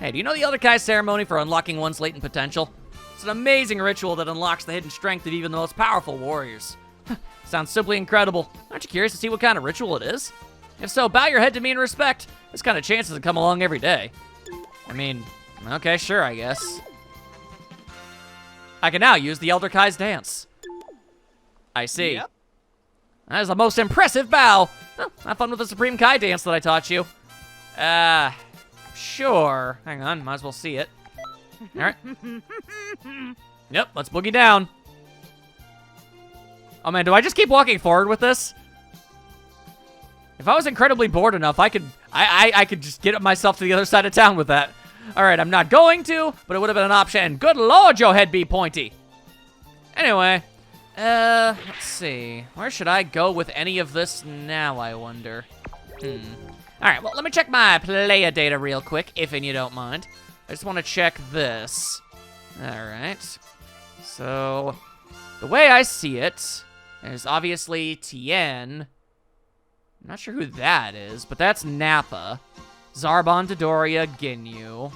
Hey, do you know the Elder Kai ceremony for unlocking one's latent potential? It's an amazing ritual that unlocks the hidden strength of even the most powerful warriors. Sounds simply incredible. Aren't you curious to see what kind of ritual it is? If so, bow your head to me in respect. This kind of chance doesn't come along every day. I mean, okay, sure, I guess. I can now use the Elder Kai's dance. I see. Yep. That is the most impressive bow. Well, have fun with the Supreme Kai dance that I taught you. Sure. Hang on, might as well see it. All right. Yep, let's boogie down. Oh man, do I just keep walking forward with this? If I was incredibly bored enough, I could just get myself to the other side of town with that. All right, I'm not going to, but it would have been an option. Good lord, your head be pointy. Anyway, let's see. Where should I go with any of this now, I wonder? All right, well, let me check my player data real quick, if you don't mind. I just want to check this. All right. So, the way I see it, there's obviously Tien. I'm not sure who that is, but that's Nappa. Zarbon, Dodoria, Ginyu.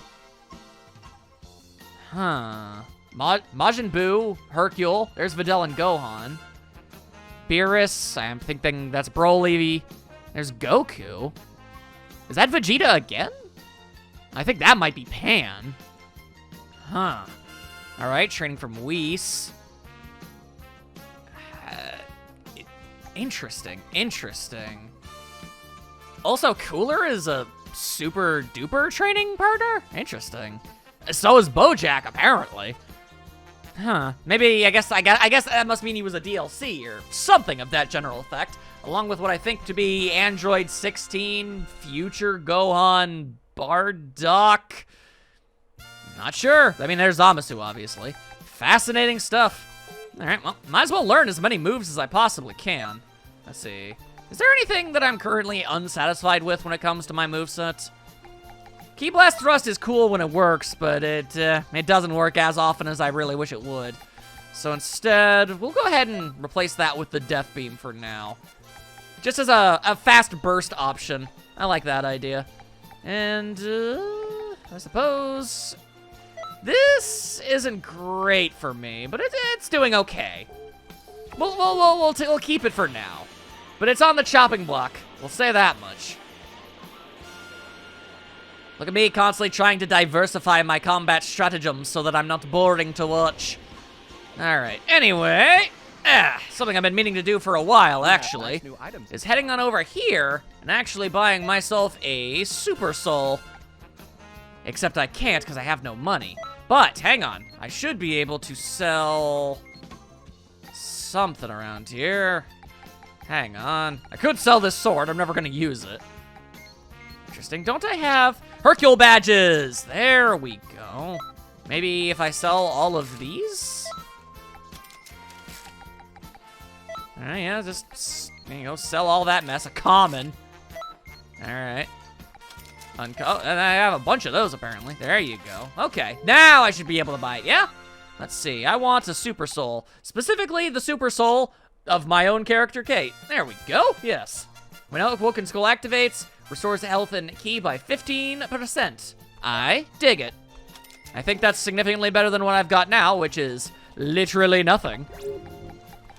Huh. Majin Buu, Hercule. There's Videl and Gohan. Beerus, I'm thinking that's Broly. There's Goku. Is that Vegeta again? I think that might be Pan. Huh. All right, training from Whis. Interesting. Also, Cooler is a super duper training partner? Interesting. So is Bojack, apparently. Huh. Maybe, I guess that must mean he was a DLC or something of that general effect, along with what I think to be Android 16, Future Gohan, Bardock. Not sure. I mean, there's Zamasu, obviously. Fascinating stuff. All right, well, might as well learn as many moves as I possibly can. Let's see. Is there anything that I'm currently unsatisfied with when it comes to my moveset? Ki Blast Thrust is cool when it works, but it doesn't work as often as I really wish it would. So instead, we'll go ahead and replace that with the Death Beam for now. Just as a fast burst option. I like that idea. And, I suppose this isn't great for me, but it's doing okay. We'll keep it for now. But it's on the chopping block. We'll say that much. Look at me constantly trying to diversify my combat stratagems so that I'm not boring to watch. Alright, anyway, something I've been meaning to do for a while, actually, is heading on over here and actually buying myself a Super Soul. Except I can't because I have no money. But, hang on, I should be able to sell something around here. Hang on. I could sell this sword. I'm never going to use it. Interesting. Don't I have Hercule badges? There we go. Maybe if I sell all of these? Yeah, just, you know, sell all that mess. A common. All right. And I have a bunch of those, apparently. There you go. Okay. Now I should be able to buy it, yeah? Let's see. I want a Super Soul. Specifically, the Super Soul of my own character, Kate. There we go. Yes. When Woken Skull activates, restores health and ki by 15%. I dig it. I think that's significantly better than what I've got now, which is literally nothing.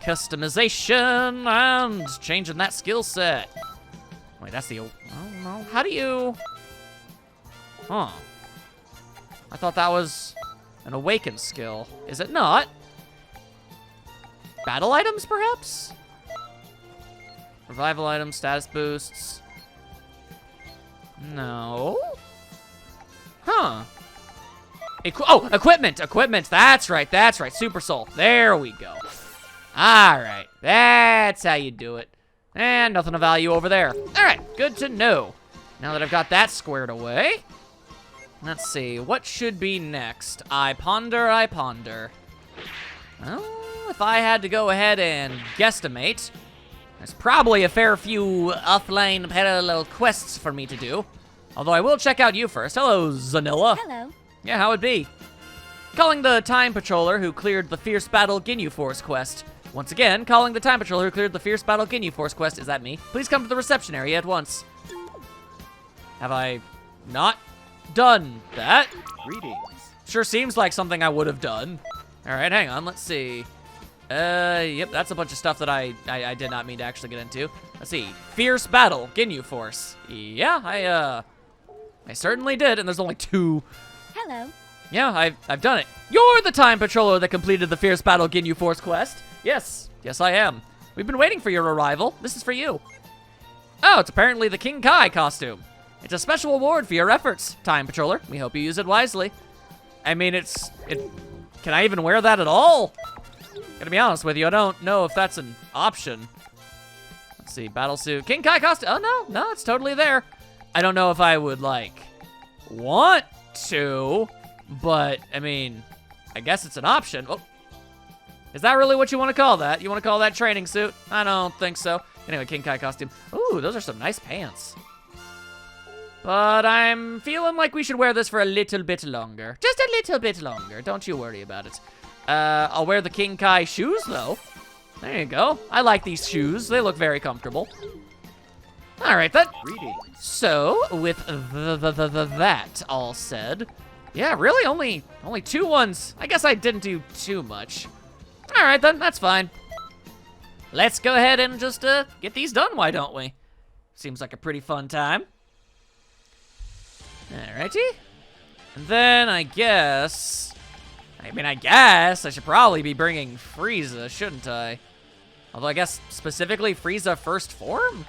Customization and changing that skill set. Wait, that's the... Oh, no. How do you... Huh. I thought that was an awakened skill. Is it not? Battle items, perhaps? Revival items, status boosts. No. Huh. Equipment. Equipment. That's right. That's right. Super Soul. There we go. All right. That's how you do it. And nothing of value over there. All right. Good to know. Now that I've got that squared away, let's see. What should be next? I ponder. Well, if I had to go ahead and guesstimate, there's probably a fair few offline parallel quests for me to do. Although I will check out you first. Hello, Zanilla. Hello. Yeah, how it be? Calling the Time Patroller who cleared the Fierce Battle Ginyu Force quest. Once again, calling the Time Patroller who cleared the Fierce Battle Ginyu Force quest. Is that me? Please come to the reception area at once. Have I not done that. Greetings. Sure seems like something I would have done. All right, hang on, let's see. Yep, that's a bunch of stuff that I did not mean to actually get into. Let's see, Fierce Battle, Ginyu Force. Yeah, I certainly did, and there's only 2. Hello. Yeah, I've done it. You're the time patroller that completed the Fierce Battle Ginyu Force quest. Yes, I am. We've been waiting for your arrival. This is for you. Oh, it's apparently the King Kai costume. It's a special award for your efforts, time patroller. We hope you use it wisely. I mean, can I even wear that at all? Gotta be honest with you, I don't know if that's an option. Let's see, battle suit, King Kai costume. Oh, no, it's totally there. I don't know if I would, like, want to, but, I mean, I guess it's an option. Oh, is that really what you want to call that? You want to call that training suit? I don't think so. Anyway, King Kai costume. Ooh, those are some nice pants. But I'm feeling like we should wear this for a little bit longer. Just a little bit longer. Don't you worry about it. I'll wear the King Kai shoes, though. There you go. I like these shoes. They look very comfortable. All right, then. Greetings. So, with that all said, yeah, really only 2 ones. I guess I didn't do too much. All right, then. That's fine. Let's go ahead and just get these done, why don't we? Seems like a pretty fun time. Alrighty. And then I guess I should probably be bringing Frieza, shouldn't I? Although I guess specifically Frieza first form?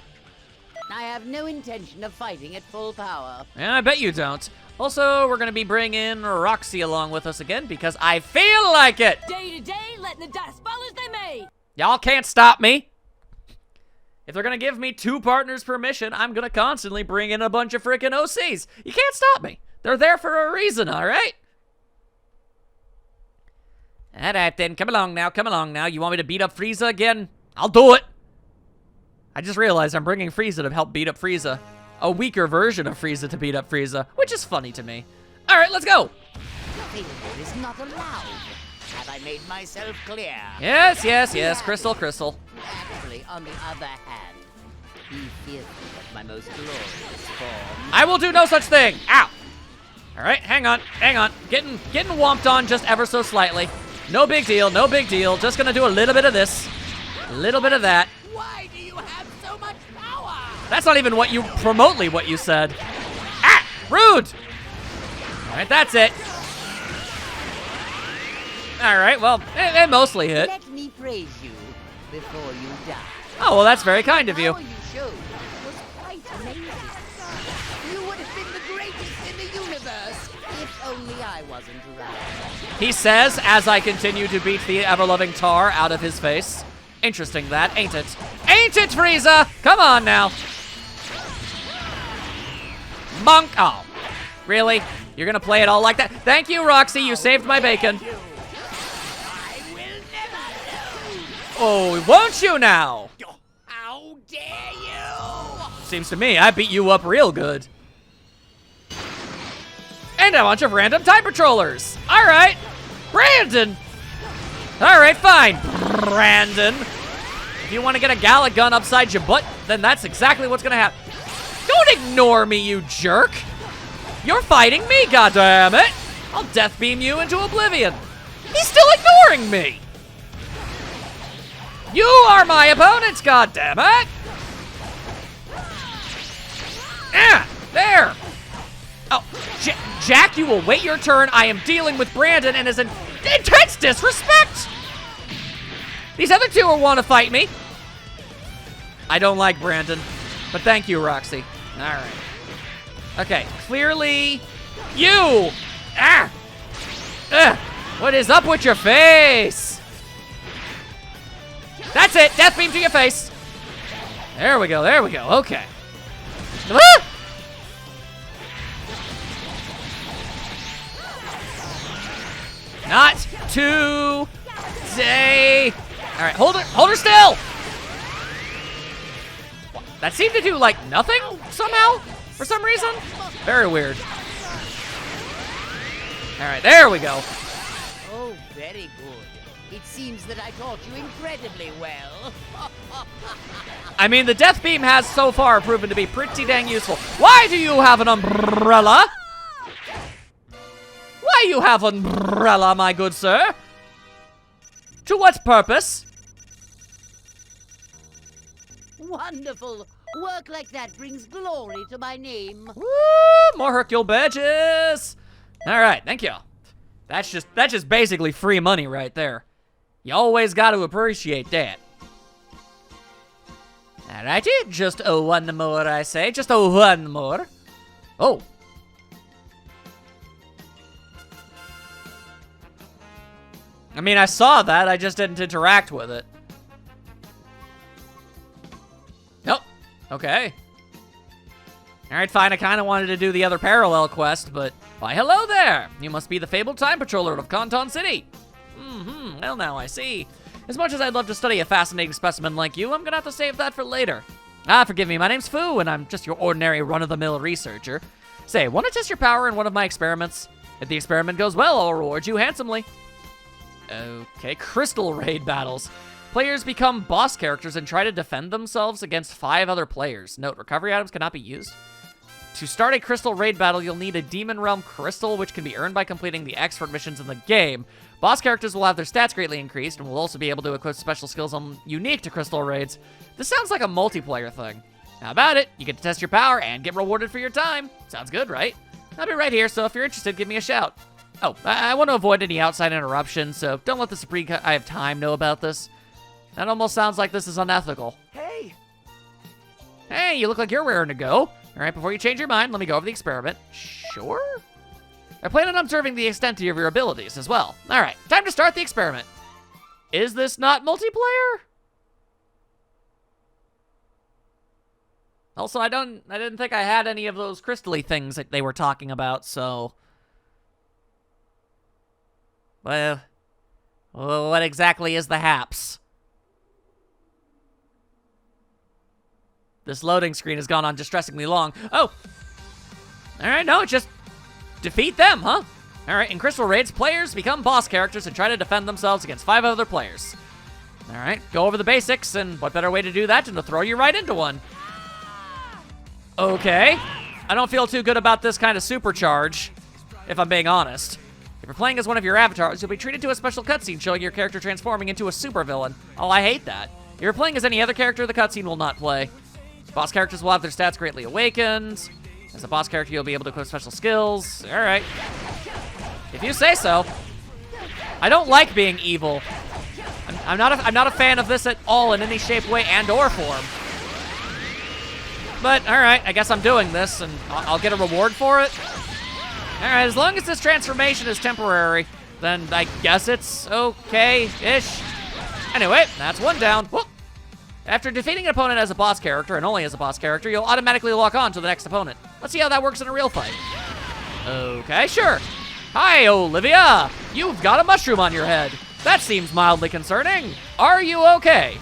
I have no intention of fighting at full power. Yeah, I bet you don't. Also, we're gonna be bringing Roxy along with us again because I feel like it. Day to day, letting the dice fall as they may. Y'all can't stop me. If they're gonna give me 2 partners per mission, I'm gonna constantly bring in a bunch of freaking OCs. You can't stop me. They're there for a reason, all right? All right, then. Come along now. You want me to beat up Frieza again? I'll do it. I just realized I'm bringing Frieza to help beat up Frieza. A weaker version of Frieza to beat up Frieza, which is funny to me. All right, let's go. Failure is not allowed. Have I made myself clear? Yes. Crystal. Actually, on the other hand, be fearful of my most glorious form. I will do no such thing. Ow. All right, hang on. Getting whomped on just ever so slightly. No big deal. Just gonna do a little bit of this, a little bit of that. Why do you have so much power? That's not even what you said. Ah, rude. All right, that's it. All right, well, it mostly hit. Let me praise you before you die. Oh, well, that's very kind of you. How you showed was quite amazing. You would have been the greatest in the universe if only I wasn't around. He says as I continue to beat the ever-loving tar out of his face. Interesting that, ain't it? Ain't it, Frieza? Come on now. Monk. Oh, really? You're gonna play it all like that? Thank you, Roxy. You saved my bacon. Oh, won't you now? How dare you! Seems to me I beat you up real good. And a bunch of random time patrollers. All right, Brandon. All right, fine, Brandon. If you want to get a Gala gun upside your butt, then that's exactly what's gonna happen. Don't ignore me, you jerk. You're fighting me, goddammit. I'll death beam you into oblivion. He's still ignoring me. You are my opponents, goddammit! Ah, there! Oh, Jack, you will wait your turn. I am dealing with Brandon and his intense disrespect! These other 2 will want to fight me. I don't like Brandon, but thank you, Roxy. All right. Okay, clearly, you! Ah! What is up with your face? That's it, death beam to your face. There we go, okay. Ah! Not today. All right, hold her still. That seemed to do like nothing somehow, for some reason. Very weird. All right, there we go. Oh, very good. It seems that I taught you incredibly well. I mean, the death beam has so far proven to be pretty dang useful. Why do you have an umbrella? Why you have umbrella, my good sir? To what purpose? Wonderful. Work like that brings glory to my name. Woo! More Hercule badges. All right, thank you. That's just basically free money right there. You always got to appreciate that. Alrighty, just one more, I say. Just one more. Oh. I mean, I saw that, I just didn't interact with it. Nope. Okay. Alright, fine, I kind of wanted to do the other parallel quest, but... Why, hello there! You must be the fabled time patroller of Canton City. Well, now I see. As much as I'd love to study a fascinating specimen like you, I'm gonna have to save that for later. Forgive me, my name's Fu, and I'm just your ordinary run-of-the-mill researcher. Say, want to test your power in one of my experiments? If the experiment goes well, I'll reward you handsomely. Okay, crystal raid battles. Players become boss characters and try to defend themselves against 5 other players. Note, recovery items cannot be used. To start a crystal raid battle, you'll need a Demon Realm crystal, which can be earned by completing the expert missions in the game. Boss characters will have their stats greatly increased and will also be able to equip special skills unique to crystal raids. This sounds like a multiplayer thing. How about it? You get to test your power and get rewarded for your time. Sounds good, right? I'll be right here, so if you're interested, give me a shout. Oh, I want to avoid any outside interruptions, so don't let the Supreme I have time know about this. That almost sounds like this is unethical. Hey! Hey, you look like you're raring to go. All right, before you change your mind, let me go over the experiment. Sure? I plan on observing the extent of your abilities as well. All right, time to start the experiment. Is this not multiplayer? Also, I didn't think I had any of those crystally things that they were talking about, so... Well, what exactly is the haps? This loading screen has gone on distressingly long. Oh! Alright, no, just defeat them, huh? Alright, in Crystal Raids, players become boss characters and try to defend themselves against 5 other players. Alright, go over the basics, and what better way to do that than to throw you right into one? Okay. I don't feel too good about this kind of supercharge, if I'm being honest. If you're playing as one of your avatars, you'll be treated to a special cutscene showing your character transforming into a supervillain. Oh, I hate that. If you're playing as any other character, the cutscene will not play. Boss characters will have their stats greatly awakened. As a boss character, you'll be able to equip special skills. All right. If you say so. I don't like being evil. I'm not a fan of this at all in any shape, way, and or form. But, all right, I guess I'm doing this, and I'll get a reward for it. All right, as long as this transformation is temporary, then I guess it's okay-ish. Anyway, that's one down. Whoop. After defeating an opponent as a boss character, and only as a boss character, you'll automatically lock on to the next opponent. Let's see how that works in a real fight. Okay, sure. Hi, Olivia. You've got a mushroom on your head. That seems mildly concerning. Are you okay?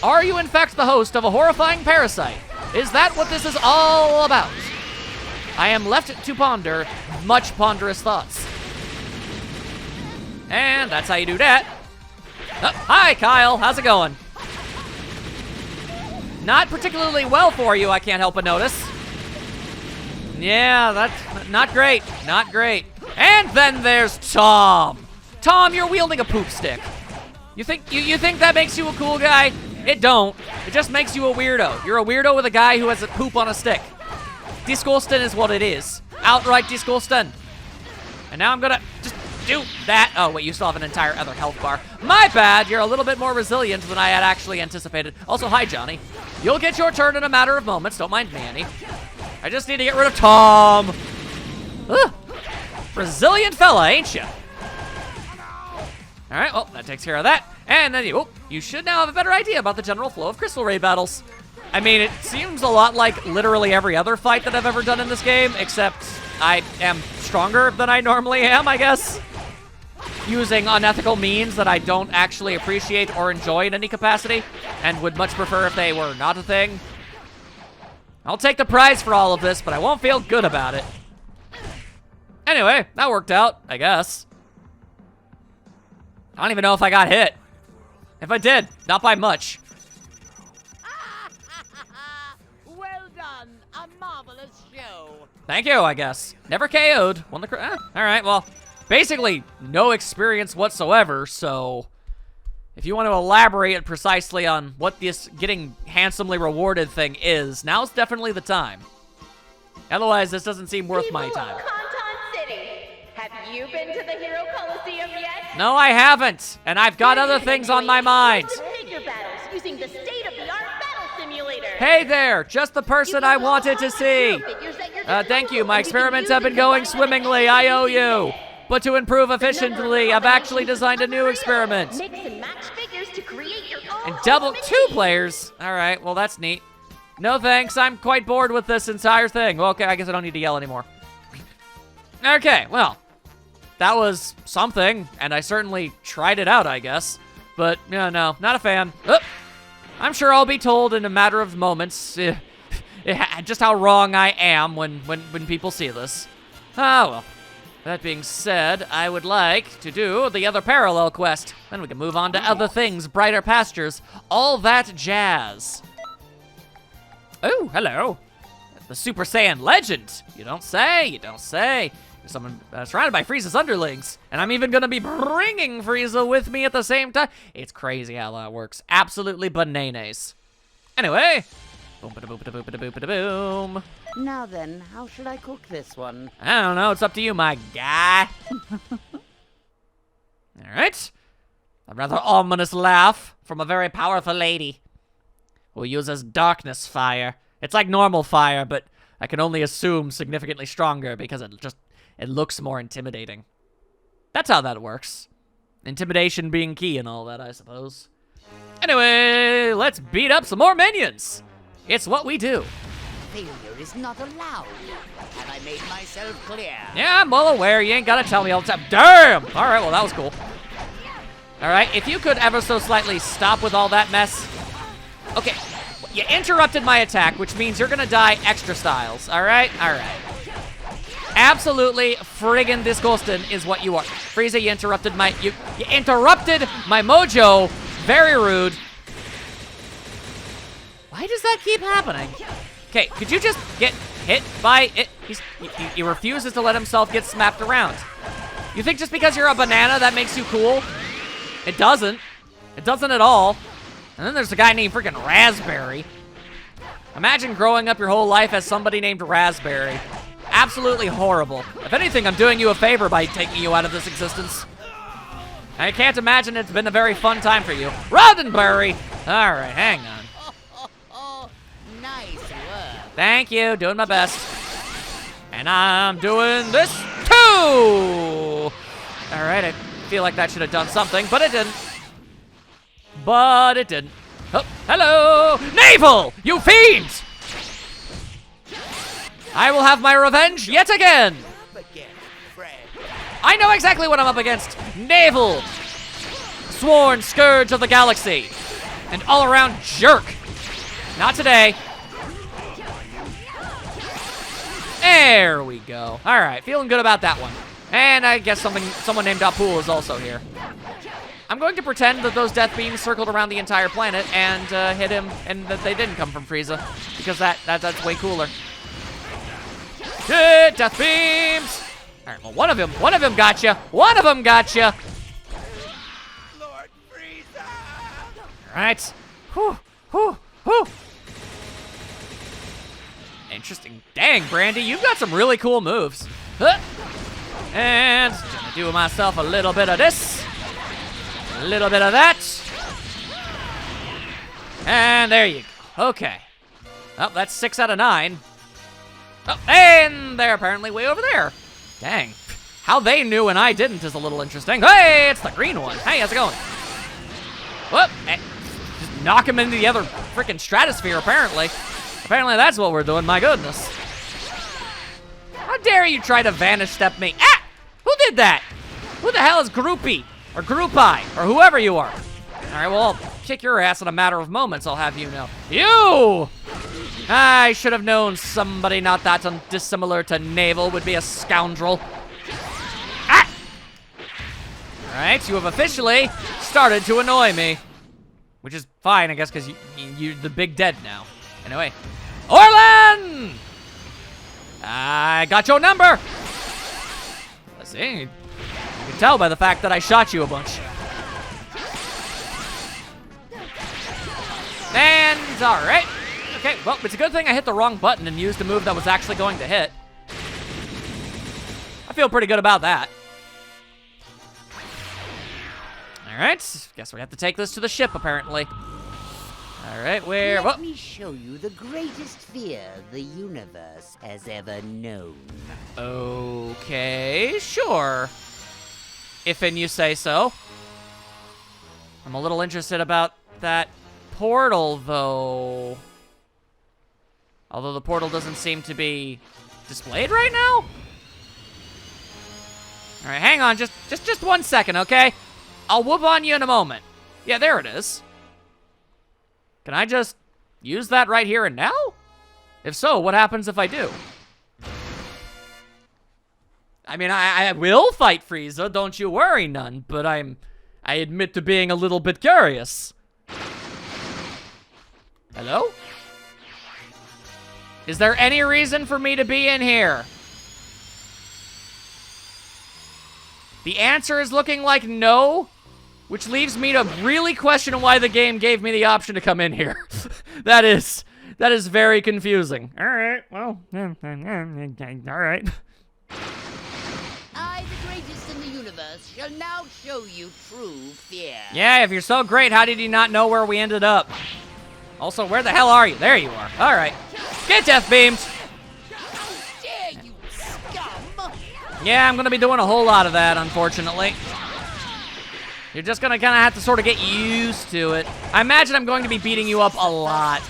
Are you in fact the host of a horrifying parasite? Is that what this is all about? I am left to ponder much ponderous thoughts. And that's how you do that. Oh, hi, Kyle. How's it going? Not particularly well for you, I can't help but notice. Yeah, that's not great. Not great. And then there's Tom. Tom, you're wielding a poop stick. You think that makes you a cool guy? It don't. It just makes you a weirdo. You're a weirdo with a guy who has a poop on a stick. Disgusting is what it is. Outright disgusting. And now I'm gonna just do that. Oh, wait, you still have an entire other health bar. My bad, you're a little bit more resilient than I had actually anticipated. Also, hi, Johnny. You'll get your turn in a matter of moments. Don't mind me any. I just need to get rid of Tom. Ugh. Resilient fella, ain't you? All right, well, that takes care of that. And then you should now have a better idea about the general flow of Crystal Raid battles. I mean, it seems a lot like literally every other fight that I've ever done in this game, except I am stronger than I normally am, I guess. Using unethical means that I don't actually appreciate or enjoy in any capacity, and would much prefer if they were not a thing. I'll take the prize for all of this, but I won't feel good about it. Anyway, that worked out, I guess. I don't even know if I got hit. If I did, not by much. Well done. A marvelous show. Thank you, I guess. Never KO'd. Won the all right, well, basically no experience whatsoever, so if you want to elaborate precisely on what this getting handsomely rewarded thing is, now's definitely the time. Otherwise, this doesn't seem worth my time. People of Conton City, have you been to the Hero Coliseum yet? No, I haven't, and I've got other things on my mind. Figure battles using the state-of-the-art battle simulator. Hey there, just the person I wanted to see. Thank you, my experiments have been going swimmingly, I owe you. But to improve efficiently, I've actually designed a new experiment. Mix and match figures to create your own And double ultimate 2 team. players? Alright, well that's neat. No thanks, I'm quite bored with this entire thing. Well, okay, I guess I don't need to yell anymore. Okay, well, that was something, and I certainly tried it out, I guess. But, no, not a fan. I'm sure I'll be told in a matter of moments just how wrong I am when people see this. Ah, well. That being said, I would like to do the other parallel quest. Then we can move on to other things, brighter pastures, all that jazz. Oh, hello. The Super Saiyan legend. You don't say, you don't say. There's someone surrounded by Frieza's underlings, and I'm even gonna be bringing Frieza with me at the same time. It's crazy how that works. Absolutely bananas. Anyway, boom, ba-da, boom, ba-da, boom, ba-da, boom, ba-da, boom. Now then, how should I cook this one? I don't know, it's up to you, my guy. All right. A rather ominous laugh from a very powerful lady who uses darkness fire. It's like normal fire, but I can only assume significantly stronger because it looks more intimidating. That's how that works. Intimidation being key and all that, I suppose. Anyway, let's beat up some more minions. It's what we do. Failure is not allowed. Have I made myself clear? Yeah, I'm well aware. You ain't gotta tell me all the time. Damn! All right, well, that was cool. All right, if you could ever so slightly stop with all that mess. Okay, you interrupted my attack, which means you're gonna die extra styles. All right? All right. Absolutely friggin' disgusting is what you are. Frieza, you interrupted my mojo. Very rude. Why does that keep happening? Okay, could you just get hit by it? He refuses to let himself get smacked around. You think just because you're a banana that makes you cool? It doesn't. It doesn't at all. And then there's a guy named freaking Raspberry. Imagine growing up your whole life as somebody named Raspberry. Absolutely horrible. If anything, I'm doing you a favor by taking you out of this existence. I can't imagine it's been a very fun time for you. Roddenberry! All right, hang on. Nice work. Thank you, doing my best. And I'm doing this too! All right, I feel like that should have done something, but it didn't. But it didn't. Oh, hello! Navel! You fiends! I will have my revenge yet again! I know exactly what I'm up against. Navel! Sworn scourge of the galaxy. An all-around jerk. Not today. There we go. All right, feeling good about that one. And I guess someone named Apul is also here. I'm going to pretend that those death beams circled around the entire planet and hit him, and that they didn't come from Frieza, because that's way cooler. Shit, death beams! All right, well, one of them gotcha. One of them gotcha. Lord Frieza! All right. Whew, whew, whew. Interesting. Dang, Brandy, you've got some really cool moves. Huh. And gonna do myself a little bit of this. A little bit of that. And there you go. Okay. Oh, that's 6 out of 9. Oh, and they're apparently way over there. Dang. How they knew and I didn't is a little interesting. Hey, it's the green one. Hey, how's it going? Whoop. Hey. Just knock him into the other freaking stratosphere, apparently. Apparently that's what we're doing, my goodness. How dare you try to vanish step me? Ah! Who did that? Who the hell is Groupie? Or Groupi? Or whoever you are? Alright, well, I'll kick your ass in a matter of moments, I'll have you know. You! I should have known somebody not that dissimilar to Navel would be a scoundrel. Ah! Alright, you have officially started to annoy me. Which is fine, I guess, because you're the big dead now. Anyway. Orlan! I got your number! Let's see. You can tell by the fact that I shot you a bunch. And, alright. Okay, well, it's a good thing I hit the wrong button and used a move that was actually going to hit. I feel pretty good about that. Alright, guess we have to take this to the ship, apparently. Alright, where... Let me show you the greatest fear the universe has ever known. Okay, sure. If and you say so. I'm a little interested about that portal, though. Although the portal doesn't seem to be displayed right now. All right, hang on, just 1 second, okay? I'll whoop on you in a moment. Yeah, there it is. Can I just use that right here and now? If so, what happens if I do? I mean, I will fight Frieza, don't you worry none, but I admit to being a little bit curious. Hello? Is there any reason for me to be in here? The answer is looking like no, which leaves me to really question why the game gave me the option to come in here. That is very confusing. All right, well, all right. I, the greatest in the universe, shall now show you true fear. Yeah, if you're so great, how did you not know where we ended up? Also, where the hell are you? There you are. All right. Get death beamed. How dare you, scum! Yeah, I'm going to be doing a whole lot of that, unfortunately. You're just going to kind of have to sort of get used to it. I imagine I'm going to be beating you up a lot.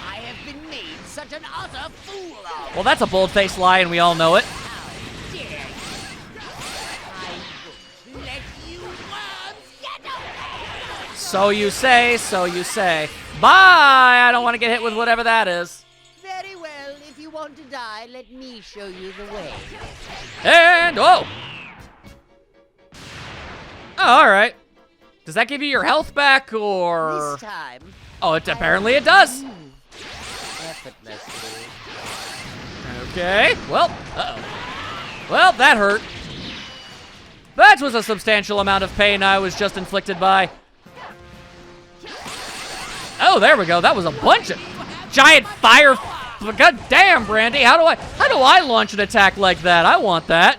I have been made such an utter fool of. Well, that's a bold-faced lie, and we all know it. How dare you! I won't let you worms get away! So you say, so you say. Bye! I don't want to get hit with whatever that is. Very well, if you want to die, let me show you the way. And, oh! Oh, alright. Does that give you your health back, or...? This time, Oh, apparently it does. effortlessly. Okay, well, uh-oh. Well, that hurt. That was a substantial amount of pain I was just inflicted by. Oh, there we go. That was a bunch of giant fire. God damn, Brandy. How do I launch an attack like that? I want that.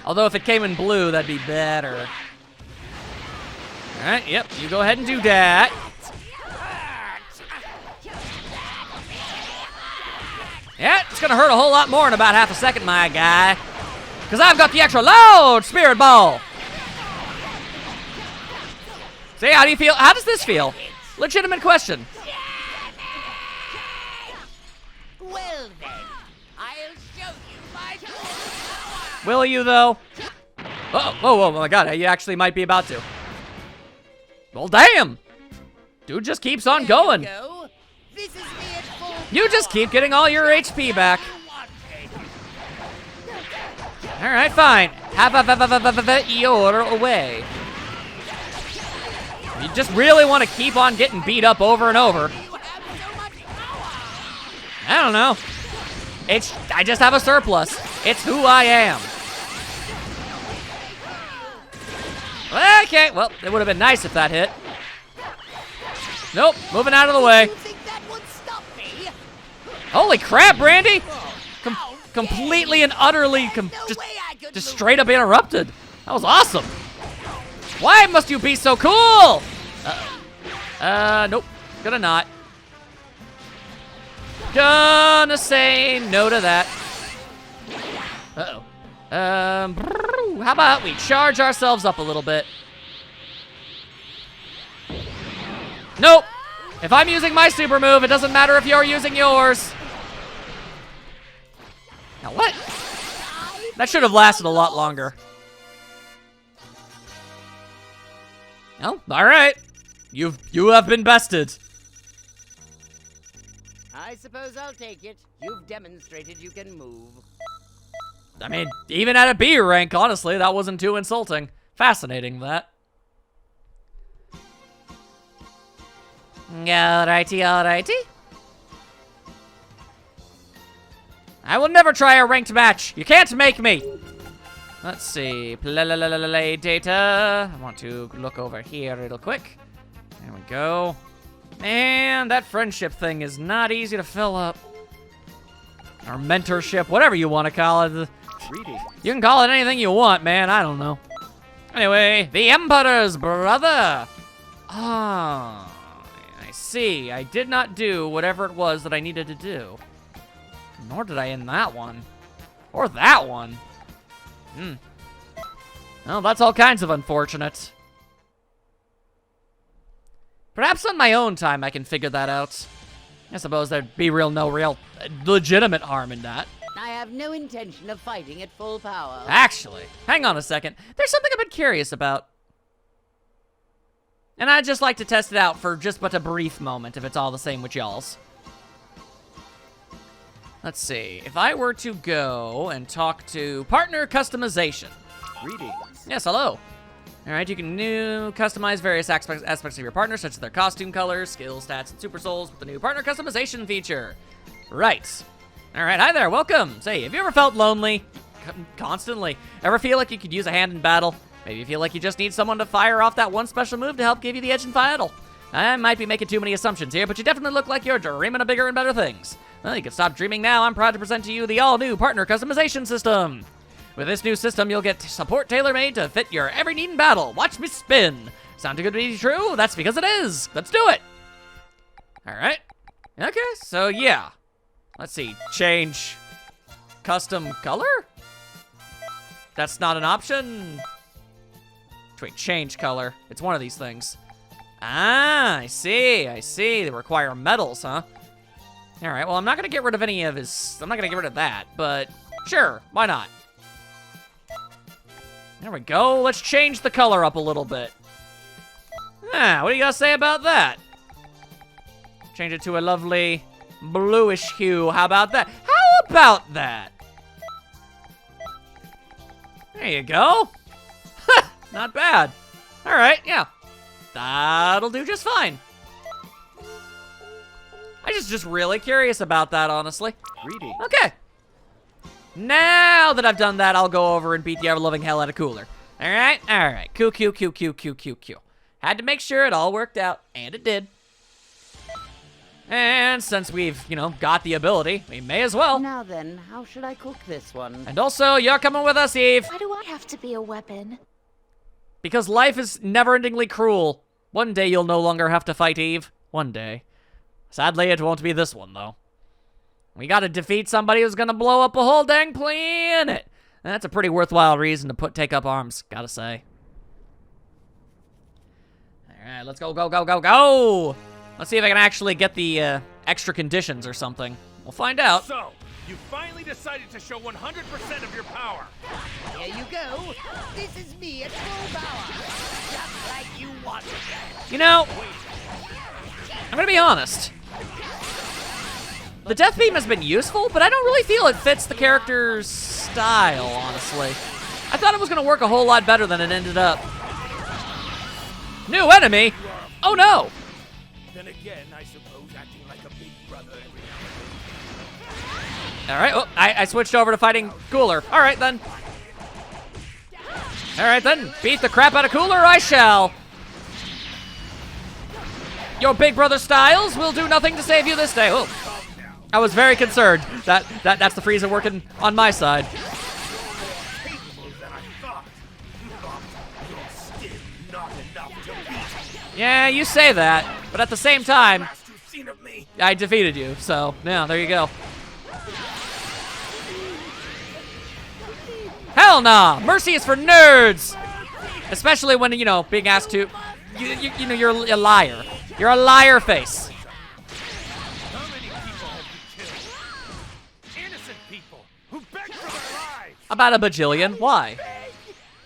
Although if it came in blue, that'd be better. All right, yep, you go ahead and do that. Yeah, it's gonna hurt a whole lot more in about half a second, my guy. Because I've got the extra load Spirit Ball. See, how do you feel? How does this feel? Legitimate question. Well then, I'll show you my full power. Will you, though? Uh-oh, oh my god, you actually might be about to. Well, damn. Dude just keeps on going. There you go. This is me at full You just keep getting all your HP back. All right, fine. Have your way. You just really want to keep on getting beat up over and over. I don't know. I just have a surplus. It's who I am. Okay, well, it would have been nice if that hit. Nope, moving out of the way. You think that would stop me? Holy crap, Brandy! Completely and utterly, just straight up interrupted. That was awesome. Why must you be so cool? Nope, gonna not. Gonna say no to that. Uh-oh. How about we charge ourselves up a little bit? Nope. If I'm using my super move, it doesn't matter if you're using yours. Now what? That should have lasted a lot longer. Oh, all right. You have been bested. I suppose I'll take it. You've demonstrated you can move. I mean, even at a B rank, honestly, that wasn't too insulting. Fascinating, that. Alrighty, alrighty. I will never try a ranked match. You can't make me. Let's see. Play data. I want to look over here real quick. There we go. Man, that friendship thing is not easy to fill up. Or mentorship, whatever you want to call it. You can call it anything you want, man. I don't know. Anyway, the Emperor's brother. Ah, I see. I did not do whatever it was that I needed to do. Nor did I in that one. Or that one. Well, that's all kinds of unfortunate. Perhaps on my own time I can figure that out. I suppose there'd be no real legitimate harm in that. I have no intention of fighting at full power. Actually, hang on a second. There's something I've been curious about. And I'd just like to test it out for just but a brief moment, if it's all the same with y'all's. Let's see. If I were to go and talk to partner customization. Greetings. Yes, hello. All right, you can customize various aspects of your partner, such as their costume colors, skills, stats, and super souls with the new partner customization feature. Right. All right, hi there, welcome. Say, have you ever felt lonely? Constantly. Ever feel like you could use a hand in battle? Maybe you feel like you just need someone to fire off that one special move to help give you the edge in battle. I might be making too many assumptions here, but you definitely look like you're dreaming of bigger and better things. Well, you can stop dreaming now. I'm proud to present to you the all-new partner customization system. With this new system, you'll get support tailor-made to fit your every need in battle. Watch me spin. Sound too good to be true? That's because it is. Let's do it. All right. Okay, so yeah. Let's see. Change custom color? That's not an option. Wait, change color. It's one of these things. Ah, I see. They require medals, huh? All right, well, I'm not going to get rid of any of his... I'm not going to get rid of that, but sure, why not? There we go. Let's change the color up a little bit. Ah, what do you got to say about that? Change it to a lovely bluish hue. How about that? How about that? There you go. Not bad. All right, yeah. That'll do just fine. I'm just really curious about that, honestly. Greetings. Okay. Now that I've done that, I'll go over and beat the ever-loving hell out of Cooler. All right? All right. Q. Had to make sure it all worked out, and it did. And since we've, got the ability, we may as well. Now then, how should I cook this one? And also, you're coming with us, Eve. Why do I have to be a weapon? Because life is never-endingly cruel. One day you'll no longer have to fight Eve. One day. Sadly, it won't be this one, though. We gotta defeat somebody who's gonna blow up a whole dang planet. That's a pretty worthwhile reason to take up arms, gotta say. Alright, let's go. Let's see if I can actually get the extra conditions or something. We'll find out. So, you finally decided to show 100% of your power. Here you go. This is me at full power. Just like you wanted. I'm gonna be honest. The Death Beam has been useful, but I don't really feel it fits the character's style, honestly. I thought it was gonna work a whole lot better than it ended up. New enemy? Oh no! Then again, I suppose acting like a big brother every now All right, well, I switched over to fighting Cooler. All right, then. Beat the crap out of Cooler, I shall. Your big brother Styles will do nothing to save you this day. Oh, I was very concerned. That's the Frieza working on my side. Yeah, you say that, but at the same time, I defeated you, so, yeah, there you go. Hell nah! Mercy is for nerds! Especially when, being asked to... you're a liar. You're a liar face. How many people have you killed? Innocent people who begged for their lives. About a bajillion. Why?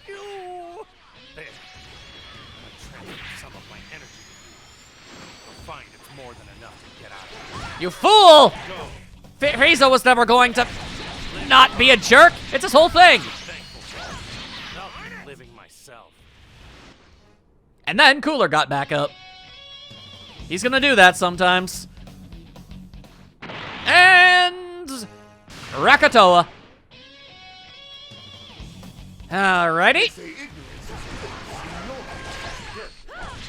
You. There. Attracting some of my energy. You'll find it's more than enough to get out of here. You fool! Go. Frieza was never going to not be a jerk. It's his whole thing. I'll be living myself. And then Cooler got back up. He's gonna do that sometimes. And Rakatoa. Alrighty.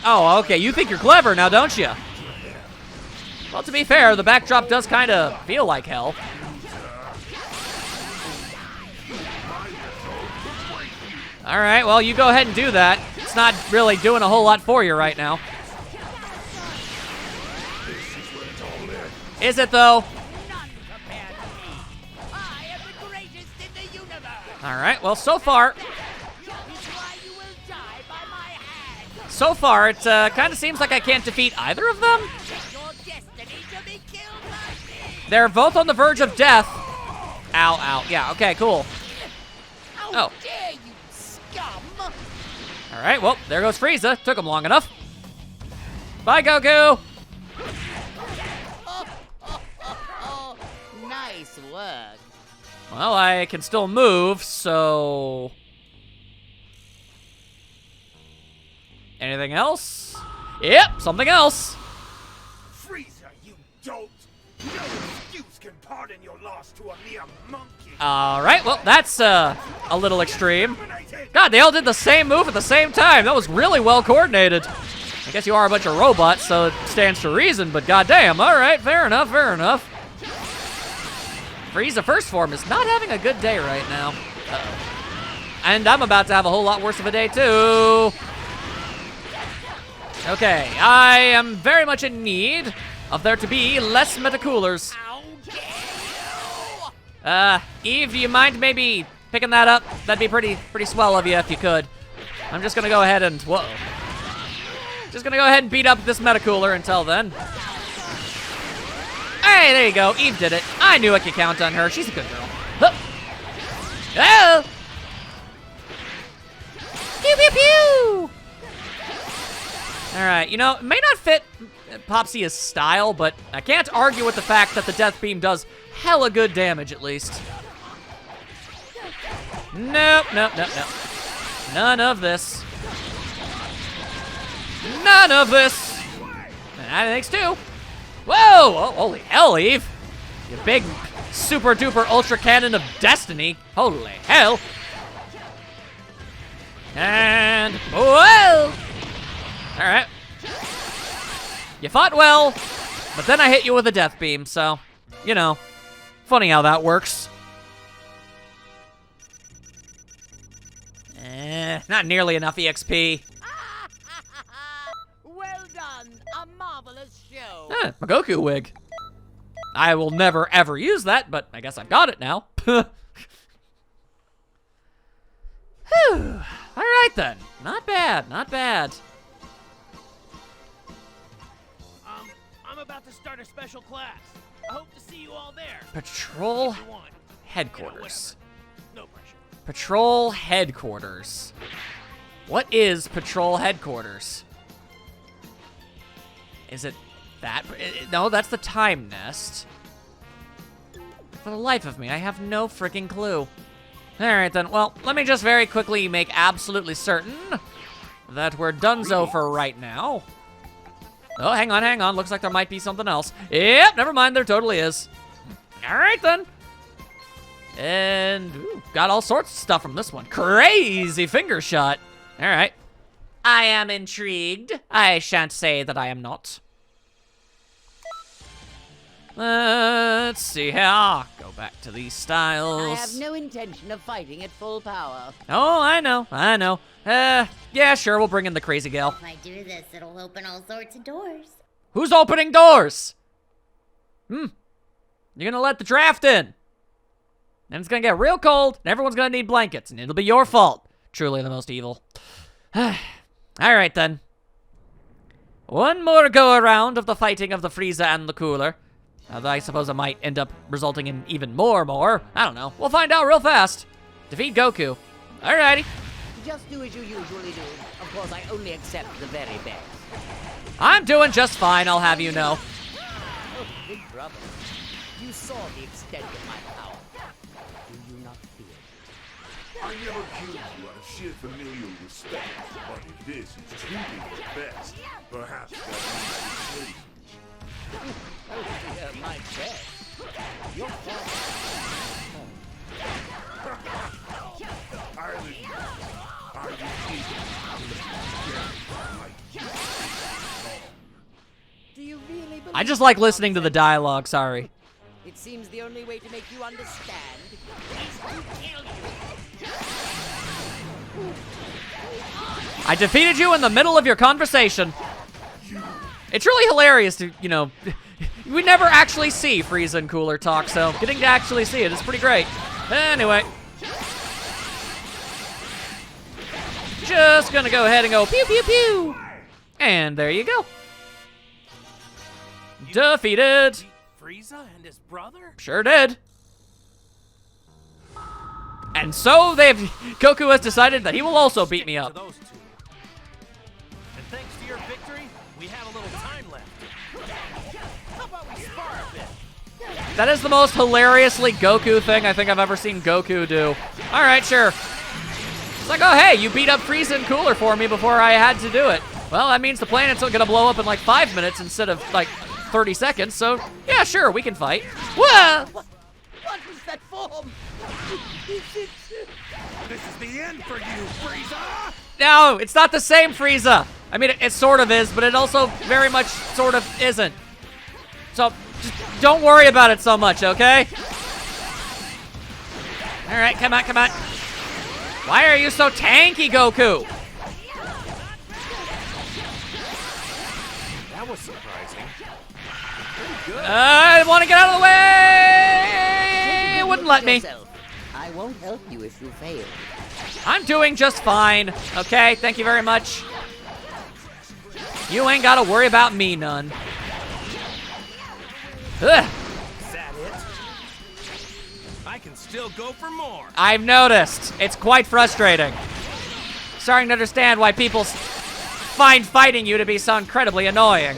Oh, okay, you think you're clever now, don't you? Well, to be fair, the backdrop does kind of feel like hell. Alright, well, you go ahead and do that. It's not really doing a whole lot for you right now. Is it, though? Alright, well, so far... So far, it kind of seems like I can't defeat either of them. They're both on the verge of death. Ow, ow. Yeah, okay, cool. Oh. Alright, well, there goes Frieza. Took him long enough. Bye, Goku! Nice work. Well, I can still move, so... Anything else? Yep, something else. Frieza, you dolt! No excuse can pardon your loss to a mere monkey. Alright, well, that's a little extreme. God, they all did the same move at the same time. That was really well coordinated. I guess you are a bunch of robots, so it stands to reason, but goddamn, alright, fair enough, fair enough. Frieza first form is not having a good day right now. Uh-oh. And I'm about to have a whole lot worse of a day, too. Okay, I am very much in need of there to be less metacoolers. Eve, do you mind maybe picking that up? That'd be pretty swell of you if you could. I'm just gonna go ahead and, whoa. Just gonna go ahead and beat up this metacooler until then. Hey, there you go, Eve did it. I knew I could count on her, she's a good girl. Huh. Oh! Pew, pew, pew! Alright, you know, it may not fit Popsia's style, but I can't argue with the fact that the Death Beam does hella good damage, at least. Nope, nope, nope, nope. None of this. None of this. Thanks, too. Whoa! Oh, holy hell, Eve. You big super duper ultra cannon of destiny. Holy hell. And, whoa! Alright. You fought well, but then I hit you with a death beam, so, you know, funny how that works. Not nearly enough EXP. Well done, a marvelous show. My Goku wig. I will never ever use that, but I guess I've got it now. Whew. Alright then, not bad, not bad. I'm about to start a special class. I hope to see you all there. Patrol If you want. headquarters. No pressure. Patrol headquarters. What is patrol headquarters? Is it that? No, that's the time nest. For the life of me, I have no freaking clue. Alright then, well, let me just very quickly make absolutely certain that we're donezo for right now. Oh, hang on, looks like there might be something else. Yep, never mind, there totally is. Alright then. And, ooh, got all sorts of stuff from this one. Crazy finger shot. Alright. I am intrigued. I shan't say that I am not. Let's see here. Go back to these styles. I have no intention of fighting at full power. Oh, I know. Yeah, sure, we'll bring in the crazy gal. If I do this, it'll open all sorts of doors. Who's opening doors? You're gonna let the draft in. And it's gonna get real cold, and everyone's gonna need blankets, and it'll be your fault. Truly the most evil. Alright then. One more go around of the fighting of the Frieza and the cooler. Although I suppose it might end up resulting in even more. I don't know. We'll find out real fast. Defeat Goku. Alrighty. Just do as you usually do. Of course, I only accept the very best. I'm doing just fine, I'll have you know. Oh, big brother. You saw the extent of my power. Do you not fear it? I never killed you out of sheer familial respect, but if this is truly the best, perhaps that means it's safe. Oh, dear, my best. Your father. I I just like listening to the dialogue, sorry. It seems the only way to make you understand is to kill you. I defeated you in the middle of your conversation. It's really hilarious to, you know, we never actually see Frieza and Cooler talk, so getting to actually see it is pretty great. Anyway. Just gonna go ahead and go pew pew pew. And there you go. Defeated. Frieza and his brother? Sure did. And so Goku has decided that he will also beat me To up. those two. And thanks to your victory, we have a little time left. How about we spar a bit? That is the most hilariously Goku thing I think I've ever seen Goku do. All right, sure. It's like, oh, hey, you beat up Frieza and Cooler for me before I had to do it. Well, that means the planet's gonna blow up in like 5 minutes instead of like 30 seconds, so yeah, sure, we can fight. Whoa! What was that form? This is the end for you, Frieza! No, it's not the same Frieza. I mean, it sort of is, but it also very much sort of isn't. So, just don't worry about it so much, okay? All right, come on, come on. Why are you so tanky, Goku? That was surprising. I want to get out of the way. It wouldn't let me. Yourself. I won't help you if you fail. I'm doing just fine. Okay, thank you very much. You ain't got to worry about me none. Ugh. Is that it? I can still go for more. I've noticed. It's quite frustrating. Starting to understand why people find fighting you to be so incredibly annoying.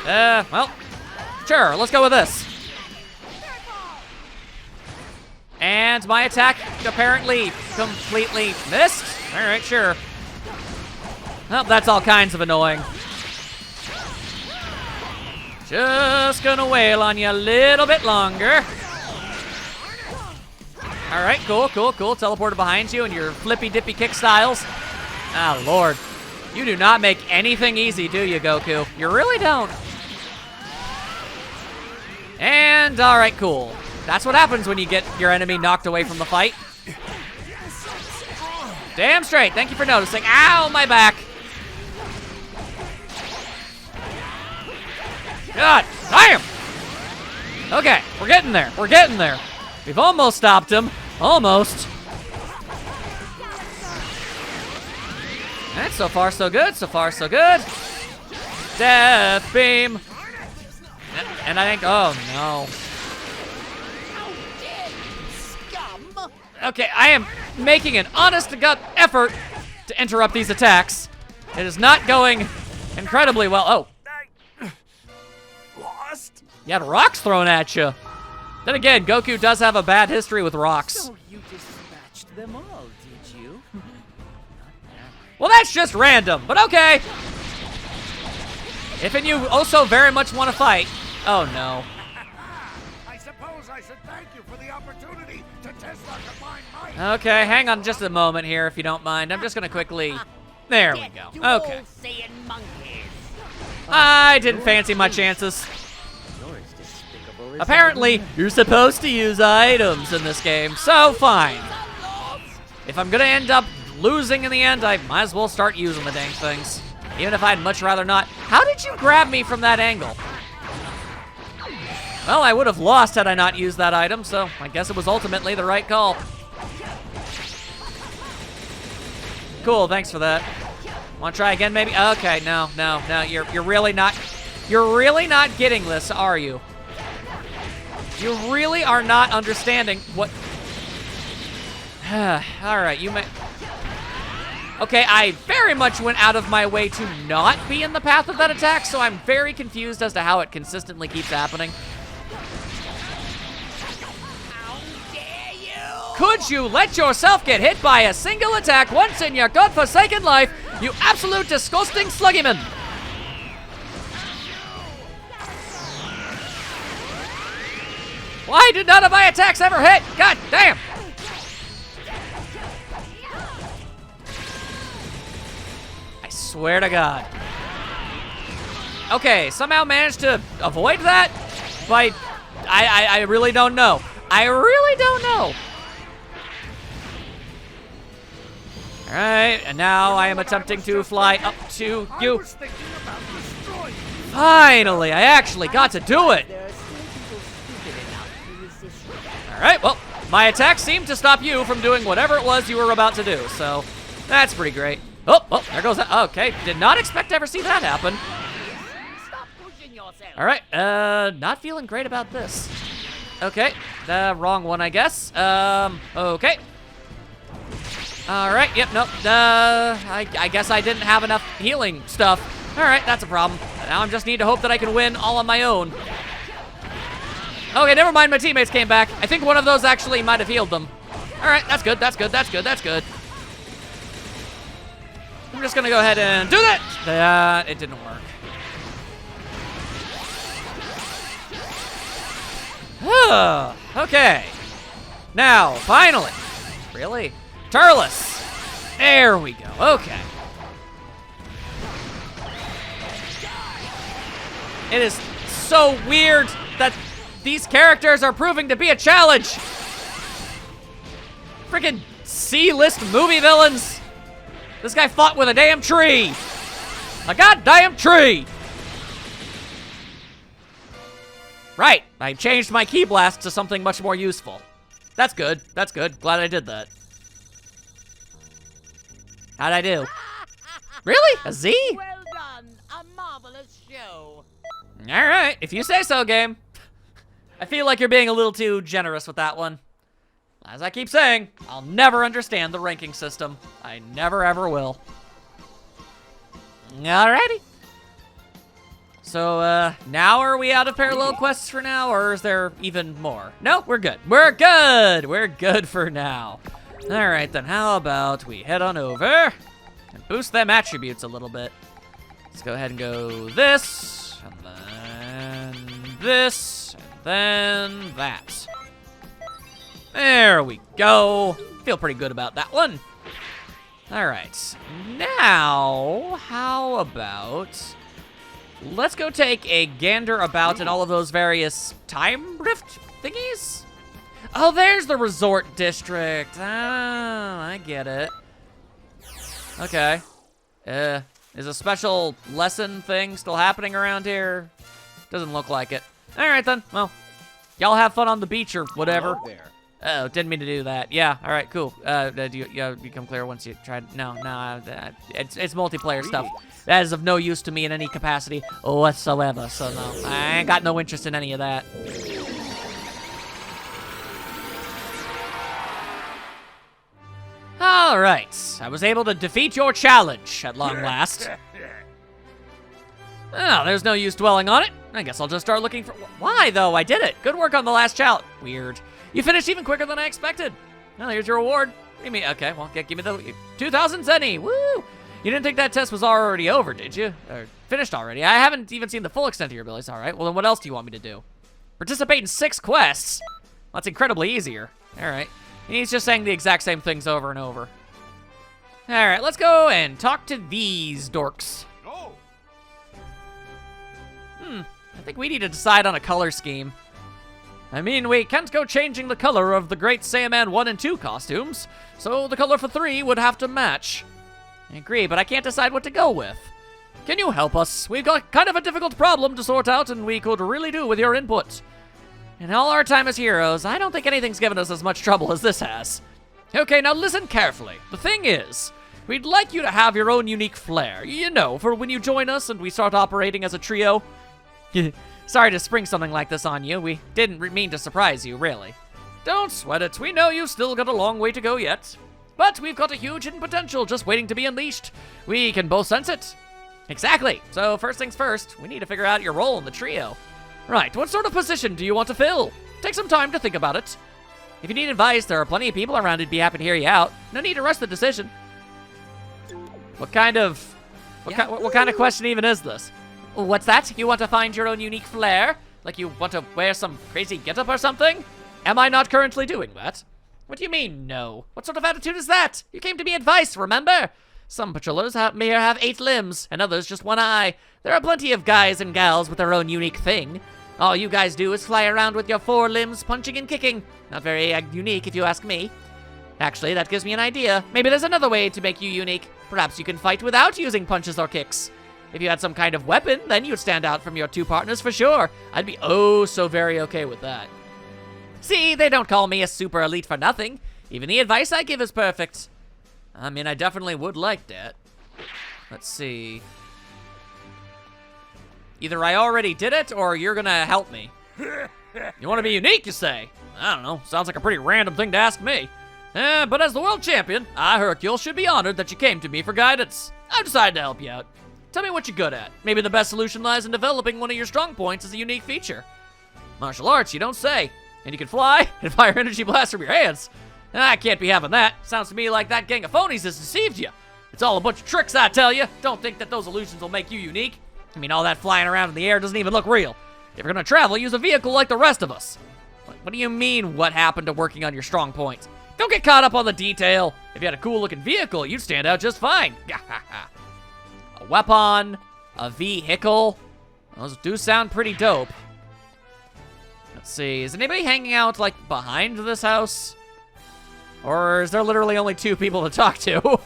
Well, sure, let's go with this. And my attack apparently completely missed. All right, sure. Well, that's all kinds of annoying. Just gonna wail on you a little bit longer. All right, cool, cool, cool. Teleported behind you and your flippy dippy kick styles. Ah, Lord. You do not make anything easy, do you, Goku? You really don't. And, all right, cool. That's what happens when you get your enemy knocked away from the fight. Damn straight. Thank you for noticing. Ow, my back. God damn. Okay, we're getting there. We're getting there. We've almost stopped him. Almost. And so far, so good. So far, so good. Death beam. And I think, oh no. Scum! Okay, I am making an honest-to-God effort to interrupt these attacks. It is not going incredibly well. Oh. Lost? You had rocks thrown at you. Then again, Goku does have a bad history with rocks. So you dispatched them all, did you? Well, that's just random, but okay. If and you also very much want to fight. Oh, no. I suppose I should thank you for the opportunity to test our combined might. Okay, hang on just a moment here, if you don't mind. I'm just going to quickly... There we go. You Okay. all-saying monkeys. I didn't fancy my chances. You're as despicable as Apparently, you're supposed to use items in this game, so fine. If I'm gonna end up losing in the end, I might as well start using the dang things. Even if I'd much rather not. How did you grab me from that angle? Well, I would have lost had I not used that item, so I guess it was ultimately the right call. Cool, thanks for that. Want to try again, maybe? Okay, no, you're really not getting this, are you? You really are not understanding what... Alright, you may... Okay, I very much went out of my way to not be in the path of that attack, so I'm very confused as to how it consistently keeps happening. How dare you! Could you let yourself get hit by a single attack once in your godforsaken life, you absolute disgusting sluggyman? Why did none of my attacks ever hit? God damn! I swear to God. Okay, somehow managed to avoid that, but I really don't know. I really don't know. All right, and now I am attempting to fly up to you. Finally, I actually got to do it. There are still people stupid enough to resist you. All right, well, my attack seemed to stop you from doing whatever it was you were about to do, so that's pretty great. Oh, there goes that. Okay, did not expect to ever see that happen. Stop pushing yourself. All right, not feeling great about this. Okay, the wrong one, I guess. Okay. All right, yep, nope. I guess I didn't have enough healing stuff. All right, that's a problem. Now I just need to hope that I can win all on my own. Okay, never mind, my teammates came back. I think one of those actually might have healed them. All right, that's good, that's good, that's good, that's good. I'm just gonna go ahead and do that. It didn't work. Okay. Now, finally. Really? Turles. There we go. Okay. It is so weird that these characters are proving to be a challenge. Freaking C-list movie villains. This guy fought with a damn tree. A goddamn tree. Right, I changed my key blast to something much more useful. That's good, that's good. Glad I did that. How'd I do? Really? A Z? Well done. A marvelous show. All right, if you say so, game. I feel like you're being a little too generous with that one. As I keep saying, I'll never understand the ranking system. I never ever will. Alrighty. So, now are we out of parallel quests for now, or is there even more? No, we're good. We're good! We're good for now. Alright then, how about we head on over and boost them attributes a little bit. Let's go ahead and go this, and then this, and then that. There we go. Feel pretty good about that one. Alright, now, how about... let's go take a gander about in all of those various time rift thingies. Oh, there's the resort district. Ah, I get it. Okay. Is a special lesson thing still happening around here? Doesn't look like it. All right then. Well, y'all have fun on the beach or whatever. Hello there. Oh, didn't mean to do that. Yeah. All right. Cool. Do you become clear once you tried? No. It's multiplayer stuff. That is of no use to me in any capacity whatsoever. So no, I ain't got no interest in any of that. All right. I was able to defeat your challenge at long last. Oh, there's no use dwelling on it. I guess I'll just start looking for... Why, though? I did it. Good work on the last challenge. Weird. You finished even quicker than I expected. Well, here's your reward. Give me... Okay, well, give me the... 2,000 zenny. Woo! You didn't think that test was already over, did you? Or finished already? I haven't even seen the full extent of your abilities. All right, well, then what else do you want me to do? Participate in 6 quests? Well, that's incredibly easier. All right. He's just saying the exact same things over and over. All right, let's go and talk to these dorks. No. I think we need to decide on a color scheme. I mean, we can't go changing the color of the Great Saiyaman 1 and 2 costumes, so the color for 3 would have to match. I agree, but I can't decide what to go with. Can you help us? We've got kind of a difficult problem to sort out, and we could really do with your input. In all our time as heroes, I don't think anything's given us as much trouble as this has. Okay, now listen carefully. The thing is, we'd like you to have your own unique flair. You know, for when you join us and we start operating as a trio. Sorry to spring something like this on you. We didn't mean to surprise you, really. Don't sweat it. We know you've still got a long way to go yet. But we've got a huge hidden potential just waiting to be unleashed. We can both sense it. Exactly. So first things first, we need to figure out your role in the trio. Right, what sort of position do you want to fill? Take some time to think about it. If you need advice, there are plenty of people around who'd be happy to hear you out. No need to rush the decision. What kind of question even is this? What's that? You want to find your own unique flair? Like you want to wear some crazy getup or something? Am I not currently doing that? What do you mean, no? What sort of attitude is that? You came to me advice, remember? Some patrollers may have 8 limbs, and others just 1 eye. There are plenty of guys and gals with their own unique thing. All you guys do is fly around with your 4 limbs, punching and kicking. Not very unique, if you ask me. Actually, that gives me an idea. Maybe there's another way to make you unique. Perhaps you can fight without using punches or kicks. If you had some kind of weapon, then you'd stand out from your 2 partners for sure. I'd be oh so very okay with that. See, they don't call me a super elite for nothing. Even the advice I give is perfect. I mean, I definitely would like that. Let's see. Either I already did it, or you're gonna help me. You want to be unique, you say? I don't know. Sounds like a pretty random thing to ask me. But as the world champion, I, Hercule, should be honored that you came to me for guidance. I've decided to help you out. Tell me what you're good at. Maybe the best solution lies in developing one of your strong points as a unique feature. Martial arts, you don't say. And you can fly and fire energy blasts from your hands. I can't be having that. Sounds to me like that gang of phonies has deceived you. It's all a bunch of tricks, I tell you. Don't think that those illusions will make you unique. I mean, all that flying around in the air doesn't even look real. If you're gonna travel, use a vehicle like the rest of us. What do you mean, what happened to working on your strong points? Don't get caught up on the detail. If you had a cool-looking vehicle, you'd stand out just fine. A weapon, a vehicle. Those do sound pretty dope. Let's see, is anybody hanging out, like, behind this house? Or is there literally only 2 people to talk to?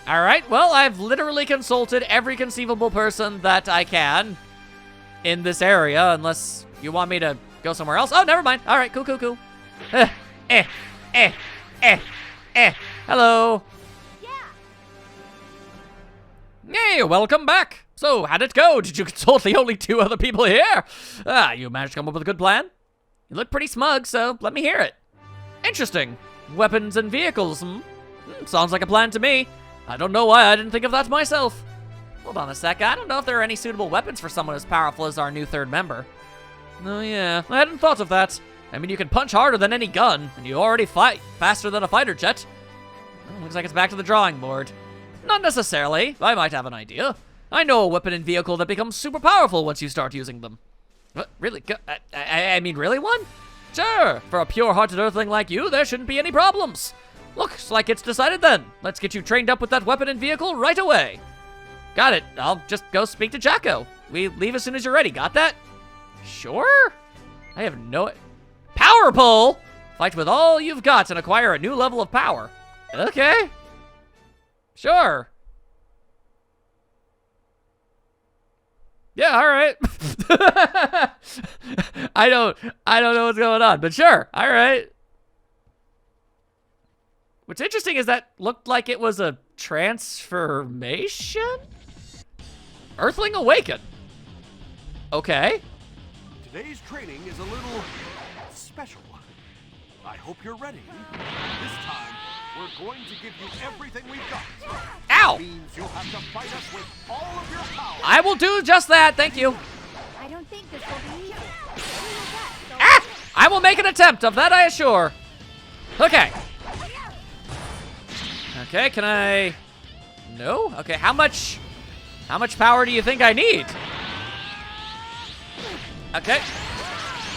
Alright, well, I've literally consulted every conceivable person that I can in this area, unless you want me to go somewhere else. Oh, never mind. Alright, cool. Hello. Hey, welcome back. So, how'd it go? Did you consult the only 2 other people here? You managed to come up with a good plan? You look pretty smug, so let me hear it. Interesting. Weapons and vehicles, sounds like a plan to me. I don't know why I didn't think of that myself. Hold on a sec, I don't know if there are any suitable weapons for someone as powerful as our new 3rd member. Oh yeah, I hadn't thought of that. I mean, you can punch harder than any gun, and you already fight faster than a fighter jet. Well, looks like it's back to the drawing board. Not necessarily, I might have an idea. I know a weapon and vehicle that becomes super powerful once you start using them. What, really? I mean, really one? Sure, for a pure-hearted Earthling like you, there shouldn't be any problems. Looks like it's decided then. Let's get you trained up with that weapon and vehicle right away. Got it. I'll just go speak to Jacko. We leave as soon as you're ready. Got that? Sure? I have no... Power pull! Fight with all you've got and acquire a new level of power. Okay. Sure. Yeah, all right. I don't know what's going on, but sure. All right. What's interesting is that looked like it was a transformation? Earthling Awaken. Okay. Today's training is a little special. I hope you're ready. This time, we're going to give you everything we've got. Ow! That means you'll have to fight us with all of your power. I will do just that, thank you. I don't think this will be easy. Ah! I will make an attempt, of that I assure. Okay. Okay, can I... No? Okay, how much power do you think I need? Okay.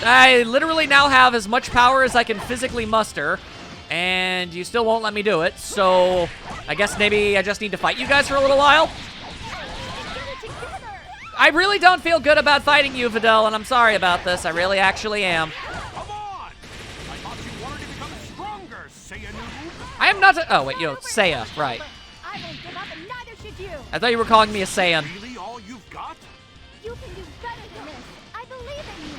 I literally now have as much power as I can physically muster, and you still won't let me do it, so I guess maybe I just need to fight you guys for a little while? I really don't feel good about fighting you, Videl, and I'm sorry about this. I really actually am. Come on! I thought you wanted to become stronger, Saiyan noob. I am not a... Oh, wait, you know, Seiya, right. I won't give up, and neither should you. I thought you were calling me a Saiyan. Really all you've got? You can do better than this. I believe in you.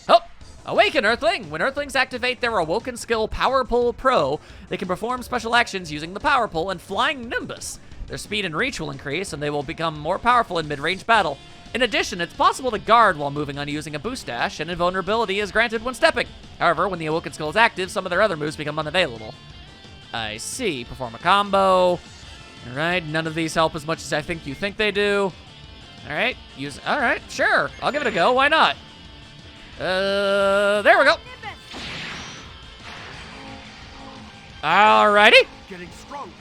Oh! Awaken, Earthling! When Earthlings activate their Awoken skill Power Pull Pro, they can perform special actions using the Power Pull and Flying Nimbus. Their speed and reach will increase, and they will become more powerful in mid-range battle. In addition, it's possible to guard while moving on using a boost dash, and invulnerability is granted when stepping. However, when the Awoken skill is active, some of their other moves become unavailable. I see. Perform a combo. Alright, none of these help as much as I think you think they do. Alright, alright, sure. I'll give it a go, why not? There we go. Alrighty. Getting stronger.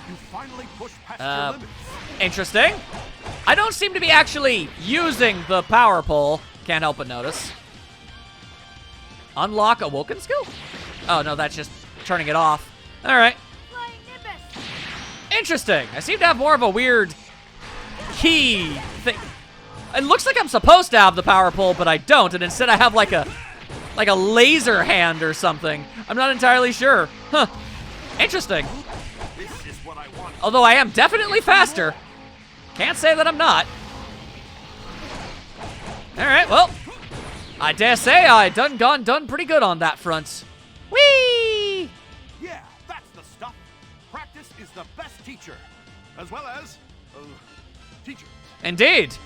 You finally pushed past your limits. Interesting. I don't seem to be actually using the power pull. Can't help but notice. Unlock Awoken skill? Oh, no, that's just turning it off. All right. Interesting. I seem to have more of a weird key thing. It looks like I'm supposed to have the power pole, but I don't, and instead I have like a laser hand or something. I'm not entirely sure. Huh. Interesting. This is what I want. Although I am definitely faster. Can't say that I'm not. All right, well, I dare say I done pretty good on that front. Whee! Yeah, that's the stuff. Practice is the best teacher, as well as teacher. Indeed.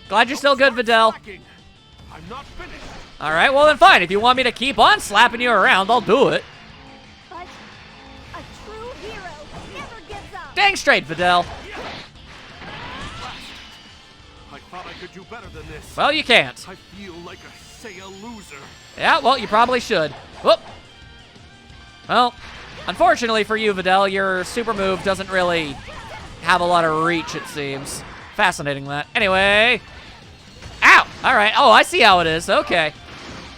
Glad you're still good, Videl. I'm not finished. All right, well then fine. If you want me to keep on slapping you around, I'll do it. But a true hero never gives up. Dang straight, Videl. I thought I could do better than this. Well, you can't. I feel like a loser. Yeah, well, you probably should. Whoop. Well, unfortunately for you, Videl, your super move doesn't really have a lot of reach, it seems. Fascinating, that. Anyway. Ow! All right. Oh, I see how it is. Okay.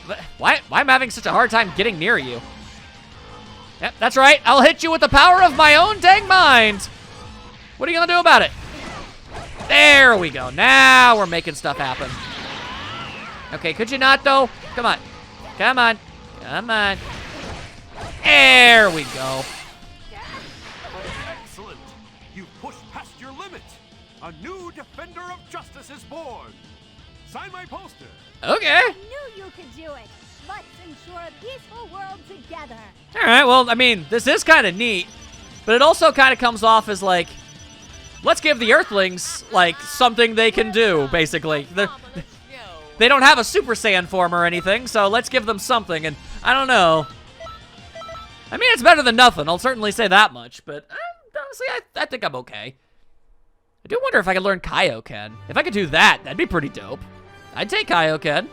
But why am I having such a hard time getting near you? Yep, that's right. I'll hit you with the power of my own dang mind. What are you going to do about it? There we go. Now we're making stuff happen. Okay, could you not, though? Come on. Come on. Come on. There we go. Excellent. You pushed past your limit. A new defender of justice is born. Sign my poster. Okay. I knew you could do it. Let's ensure a peaceful world together. All right, well, I mean, this is kind of neat, but it also kind of comes off as like, let's give the Earthlings, like, something they can do, basically. They don't have a Super Saiyan form or anything, so let's give them something, and I don't know. I mean, it's better than nothing, I'll certainly say that much, but honestly, I think I'm okay. I do wonder if I could learn Kaioken. If I could do that, that'd be pretty dope. I'd take Kaioken.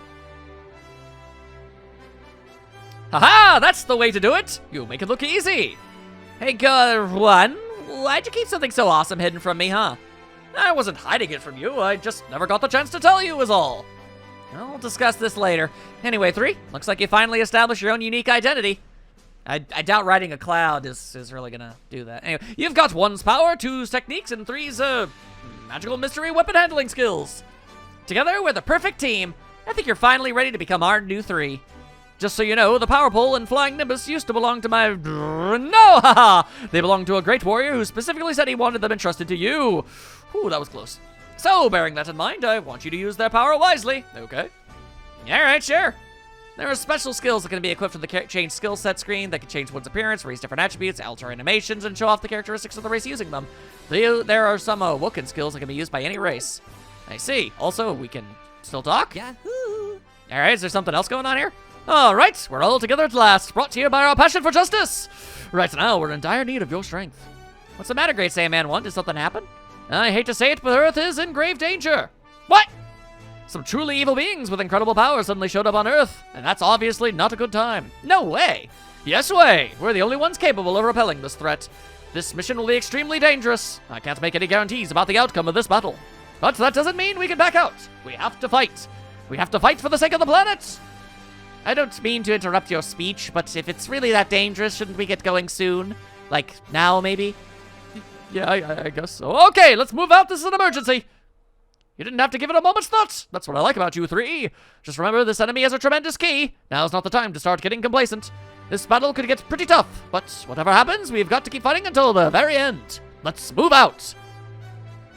Haha, that's the way to do it. You make it look easy. Hey, one, why'd you keep something so awesome hidden from me, huh? I wasn't hiding it from you. I just never got the chance to tell you is all. I'll discuss this later. Anyway, 3, looks like you finally established your own unique identity. I doubt riding a cloud is really gonna do that. Anyway, you've got 1's power, 2's techniques, and 3's magical mystery weapon handling skills. Together, we're the perfect team. I think you're finally ready to become our new 3. Just so you know, the Power Pole and Flying Nimbus used to belong to my... No, haha! They belong to a great warrior who specifically said he wanted them entrusted to you. Ooh, that was close. So, bearing that in mind, I want you to use their power wisely. Okay. Alright, sure. There are special skills that can be equipped with the change skill set screen that can change one's appearance, raise different attributes, alter animations, and show off the characteristics of the race using them. There are some Woken skills that can be used by any race. I see. Also, we can still talk? Yahoo! Alright, is there something else going on here? Alright, we're all together at last, brought to you by our passion for justice! Right now, we're in dire need of your strength. What's the matter, Great Saiyaman 1? Did something happen? I hate to say it, but Earth is in grave danger. What? Some truly evil beings with incredible power suddenly showed up on Earth, and that's obviously not a good time. No way! Yes way! We're the only ones capable of repelling this threat. This mission will be extremely dangerous. I can't make any guarantees about the outcome of this battle. But that doesn't mean we can back out. We have to fight. We have to fight for the sake of the planet. I don't mean to interrupt your speech, but if it's really that dangerous, shouldn't we get going soon? Like, now, maybe? Yeah, I guess so. Okay, let's move out. This is an emergency. You didn't have to give it a moment's thought. That's what I like about you 3. Just remember, this enemy has a tremendous key. Now's not the time to start getting complacent. This battle could get pretty tough, but whatever happens, we've got to keep fighting until the very end. Let's move out.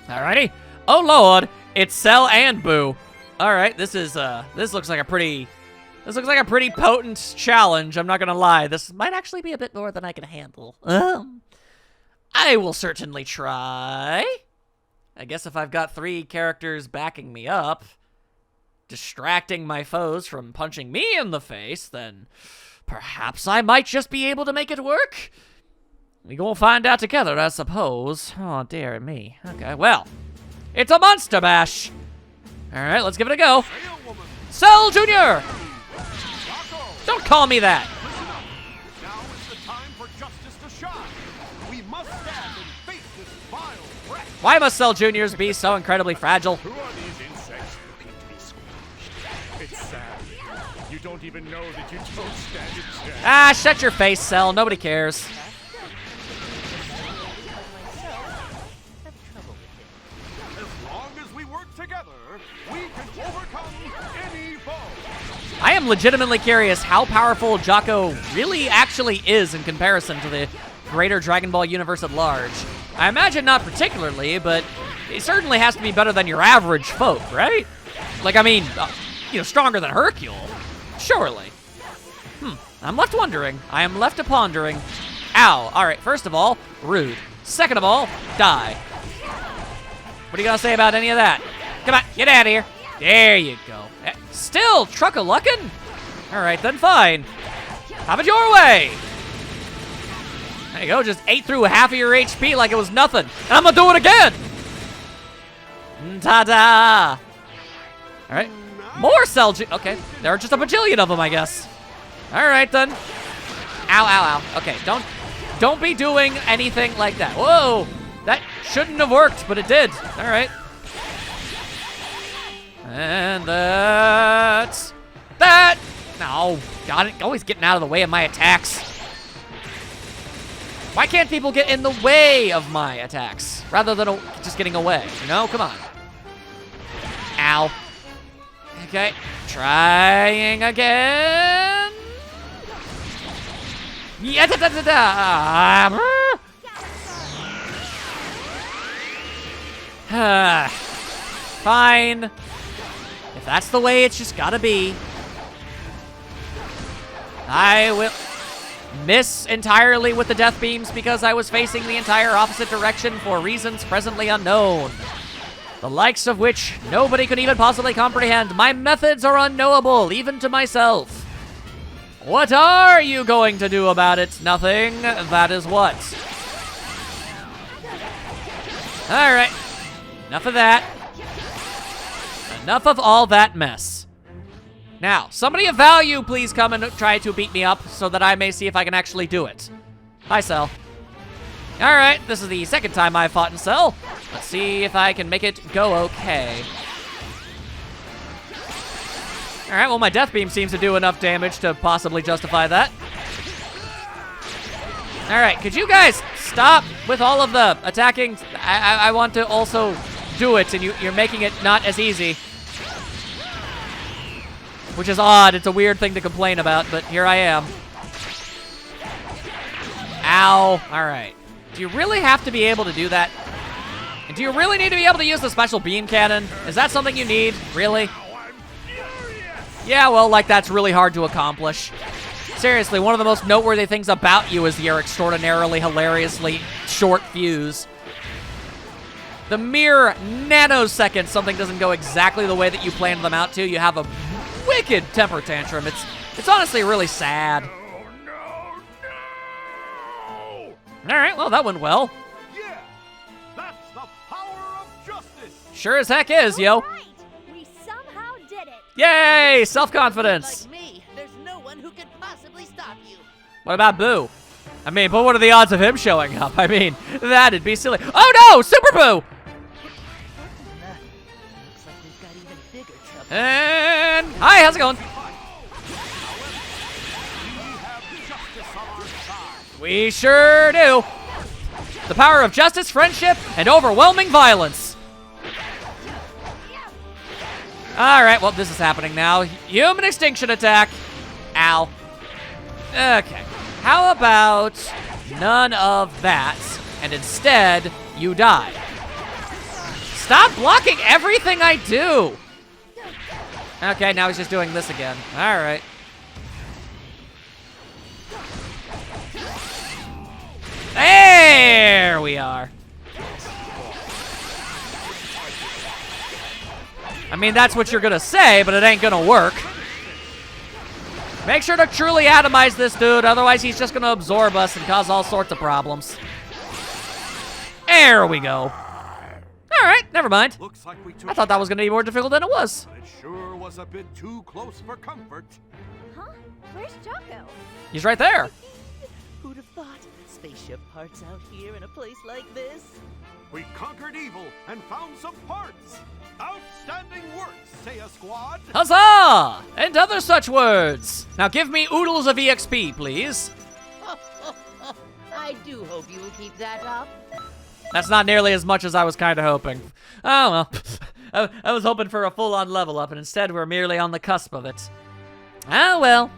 Alrighty. Oh, Lord. It's Cell and Boo. Alright, this looks like a pretty potent challenge, I'm not gonna lie. This might actually be a bit more than I can handle. I will certainly try. I guess if I've got 3 characters backing me up, distracting my foes from punching me in the face, then perhaps I might just be able to make it work. We gonna find out together, I suppose. Oh, dear me. Okay, well, it's a monster bash. Alright, let's give it a go. Cell Jr.! Don't call me that! Now is the time for justice to shine. We must stand and face this vile threat. Why must Cell Juniors be so incredibly fragile? Who are these insects looking to be squashed? It's sad. You don't even know that you don't stand a chance. Ah, shut your face, Cell. Nobody cares. we can overcome any foe. I am legitimately curious how powerful Jocko really actually is in comparison to the greater Dragon Ball universe at large. I imagine not particularly, but it certainly has to be better than your average folk, right? Like, I mean, stronger than Hercule. Surely. I'm left wondering. I am left pondering. Ow. All right, first of all, rude. Second of all, die. What are you gonna say about any of that? Come on, get out of here. There you go. Still truck-a-luckin'? All right, then fine. Have it your way. There you go, just ate through half of your HP like it was nothing. And I'm gonna do it again. Ta-da. All right, more cell. Okay, there are just a bajillion of them, I guess. All right, then. Ow, ow, ow. Okay, don't be doing anything like that. Whoa, that shouldn't have worked, but it did. All right. And that's that. No, got it. Always getting out of the way of my attacks. Why can't people get in the way of my attacks rather than just getting away? You know, come on. Ow. Okay, trying again. Yeah, da, da, da, da. Fine. If that's the way it's just gotta be. I will miss entirely with the death beams because I was facing the entire opposite direction for reasons presently unknown. The likes of which nobody could even possibly comprehend. My methods are unknowable, even to myself. What are you going to do about it? Nothing. That is what. All right. Enough of that. Enough of all that mess. Now, somebody of value, please come and try to beat me up so that I may see if I can actually do it. Hi, Cell. All right, this is the second time I've fought in Cell. Let's see if I can make it go okay. All right, well, my death beam seems to do enough damage to possibly justify that. All right, could you guys stop with all of the attacking? I want to also do it, and you're making it not as easy. Which is odd. It's a weird thing to complain about, but here I am. Ow. All right. Do you really have to be able to do that? And do you really need to be able to use the special beam cannon? Is that something you need? Really? Yeah, well, like, that's really hard to accomplish. Seriously, one of the most noteworthy things about you is your extraordinarily, hilariously short fuse. The mere nanosecond something doesn't go exactly the way that you planned them out to, you have a wicked temper tantrum. It's honestly really sad. All right, well, that went well. Yeah, that's the power of justice. Sure as heck is, yo. Right. We somehow did it. Yay, self-confidence. Like me, there's no one who could possibly stop you. What about Boo? I mean, but what are the odds of him showing up? I mean, that'd be silly. Oh no, Super Boo! Looks like we've got even bigger trouble. And hi, how's it going? We sure do. The power of justice, friendship, and overwhelming violence. All right, well, this is happening now. Human extinction attack. Ow. Okay. How about none of that, and instead, you die. Stop blocking everything I do. Okay, now he's just doing this again. All right. There we are. I mean, that's what you're gonna say, but it ain't gonna work. Make sure to truly atomize this dude, otherwise he's just gonna absorb us and cause all sorts of problems. There we go. All right, never mind. Looks like we took I thought that was gonna be more difficult than it was. but it sure was a bit too close for comfort. Huh? Where's Jocko? He's right there. Who'd have thought? Spaceship parts out here in a place like this? We conquered evil and found some parts. Outstanding work, Seiya Squad. Huzzah! And other such words. Now give me oodles of EXP, please. I do hope you will keep that up. That's not nearly as much as I was kind of hoping. Oh, well. I was hoping for a full-on level up, and instead we're merely on the cusp of it. Ah, well.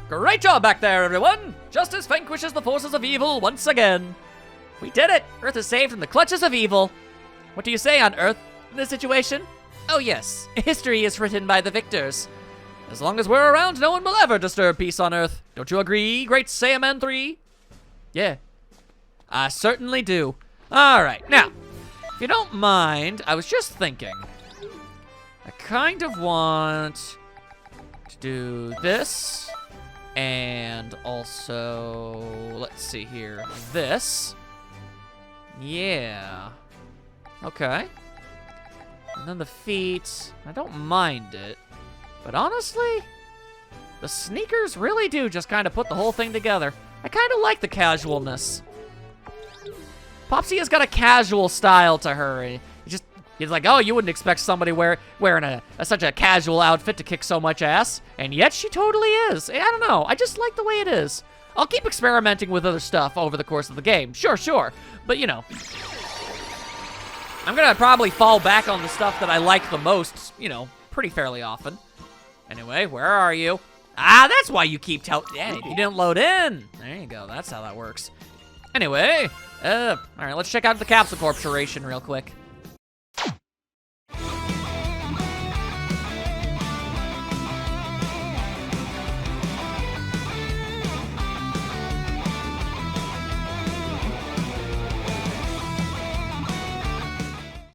Great job back there, everyone! Justice vanquishes the forces of evil once again. We did it! Earth is saved from the clutches of evil. What do you say on Earth in this situation? Oh yes, history is written by the victors. As long as we're around, no one will ever disturb peace on Earth. Don't you agree, Great Saiyaman 3? Yeah, I certainly do. Alright, now, if you don't mind, I was just thinking. I kind of want to do this. And also, let's see here, this. Yeah. Okay. And then the feet, I don't mind it. But honestly, the sneakers really do just kind of put the whole thing together. I kind of like the casualness. Popsy has got a casual style to her. He's like, oh, you wouldn't expect somebody wearing such a casual outfit to kick so much ass. And yet she totally is. I don't know. I just like the way it is. I'll keep experimenting with other stuff over the course of the game. Sure. But, you know, I'm going to probably fall back on the stuff that I like the most, you know, pretty fairly often. Anyway, where are you? Ah, that's why you keep yeah, you didn't load in. There you go. That's how that works. Anyway, all right, let's check out the Capsule Corporation real quick.